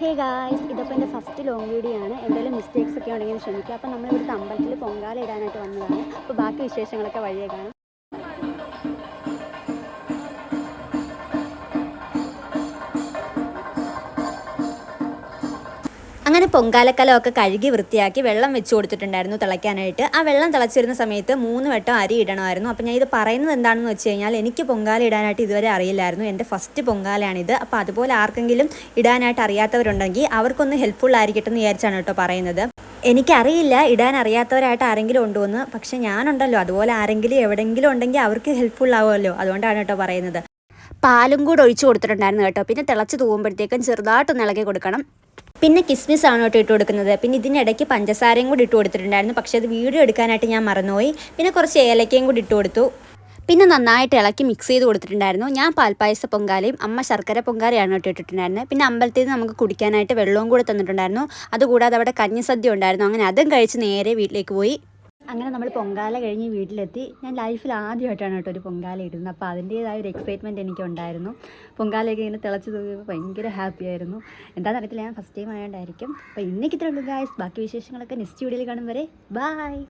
Hey guys, ഇതൊക്കെ എൻ്റെ first long video ആണ്. എന്തെങ്കിലും മിസ്റ്റേക്സ് ഒക്കെ ഉണ്ടെങ്കിൽ ക്ഷമിക്കുക. അപ്പോൾ നമ്മൾ ഇവിടുത്തെ അമ്പലത്തിൽ പൊങ്കാല ഇടാനായിട്ട് വന്നതാണ്. അപ്പോൾ ബാക്കി വിശേഷങ്ങളൊക്കെ വഴിയേ കാണാം. അങ്ങനെ പൊങ്കാലക്കലമൊക്കെ കഴുകി വൃത്തിയാക്കി വെള്ളം വെച്ച് കൊടുത്തിട്ടുണ്ടായിരുന്നു തിളയ്ക്കാനായിട്ട്. ആ വെള്ളം തിളച്ചിരുന്ന സമയത്ത് 3 വട്ടം അരി ഇടണമായിരുന്നു. അപ്പോൾ ഞാൻ ഇത് പറയുന്നത് എന്താണെന്ന് വെച്ച് കഴിഞ്ഞാൽ, എനിക്ക് പൊങ്കാല ഇടാനായിട്ട് ഇതുവരെ അറിയില്ലായിരുന്നു. എൻ്റെ ഫസ്റ്റ് പൊങ്കാലയാണിത്. അപ്പോൾ അതുപോലെ ആർക്കെങ്കിലും ഇടാനായിട്ട് അറിയാത്തവരുണ്ടെങ്കിൽ അവർക്കൊന്ന് ഹെൽപ്ഫുൾ ആയിരിക്കട്ടെ എന്ന് വിചാരിച്ചാണ് കേട്ടോ പറയുന്നത്. എനിക്കറിയില്ല ഇടാൻ അറിയാത്തവരായിട്ട് ആരെങ്കിലും ഉണ്ടോ എന്ന്. പക്ഷെ ഞാനുണ്ടല്ലോ, അതുപോലെ ആരെങ്കിലും എവിടെയെങ്കിലും ഉണ്ടെങ്കിൽ അവർക്ക് ഹെൽപ്ഫുൾ ആവുമല്ലോ, അതുകൊണ്ടാണ് കേട്ടോ പറയുന്നത്. പാലും കൂടെ ഒഴിച്ച് കൊടുത്തിട്ടുണ്ടായിരുന്നു കേട്ടോ. പിന്നെ തിളച്ച് തൂകുമ്പോഴത്തേക്കും ചെറുതായിട്ടൊന്ന് ഇളകി കൊടുക്കണം. പിന്നെ കിസ്മിസ് ആണ് കേട്ടോ ഇട്ട് കൊടുക്കുന്നത്. പിന്നെ ഇതിനിടയ്ക്ക് പഞ്ചസാരയും കൂടി ഇട്ട് കൊടുത്തിട്ടുണ്ടായിരുന്നു. പക്ഷേ അത് വീഡിയോ എടുക്കാനായിട്ട് ഞാൻ മറന്നുപോയി. പിന്നെ കുറച്ച് ഏലക്കയും കൂടി ഇട്ട് കൊടുത്തു. പിന്നെ നന്നായിട്ട് ഇളക്കി മിക്സ് ചെയ്ത് കൊടുത്തിട്ടുണ്ടായിരുന്നു. ഞാൻ പാൽപ്പായസ പൊങ്കാലയും അമ്മ ശർക്കര പൊങ്കാലയാണ് കേട്ടോ ഇട്ടിട്ടുണ്ടായിരുന്നത്. പിന്നെ അമ്പലത്തിൽ നിന്ന് നമുക്ക് കുടിക്കാനായിട്ട് വെള്ളവും കൂടെ തന്നിട്ടുണ്ടായിരുന്നു. അതുകൂടാതെ അവിടെ കഞ്ഞിസദ്യ ഉണ്ടായിരുന്നു. അങ്ങനെ അതും കഴിച്ച് നേരെ വീട്ടിലേക്ക് പോയി. അങ്ങനെ നമ്മൾ പൊങ്കാല കഴിഞ്ഞ് വീട്ടിലെത്തി. ഞാൻ ലൈഫിൽ ആദ്യമായിട്ടാണ് കേട്ടോ ഒരു പൊങ്കാല ഇടുന്നത്. അപ്പോൾ അതിൻ്റേതായ ഒരു എക്സൈറ്റ്മെൻറ്റ് എനിക്കുണ്ടായിരുന്നു. പൊങ്കാലയൊക്കെ ഇങ്ങനെ തിളച്ച് തൂക്കിയപ്പോൾ ഭയങ്കര ഹാപ്പി ആയിരുന്നു. എന്താണെന്ന് അറിയത്തില്ല, ഞാൻ ഫസ്റ്റ് ടൈം ആയതുകൊണ്ടായിരിക്കും. അപ്പോൾ ഇന്നേക്ക് ഇത്രയുള്ളൂ ഗായ്സ്. ബാക്കി വിശേഷങ്ങളൊക്കെ നെക്സ്റ്റ് വീഡിയോയിൽ കാണും വരെ ബൈ.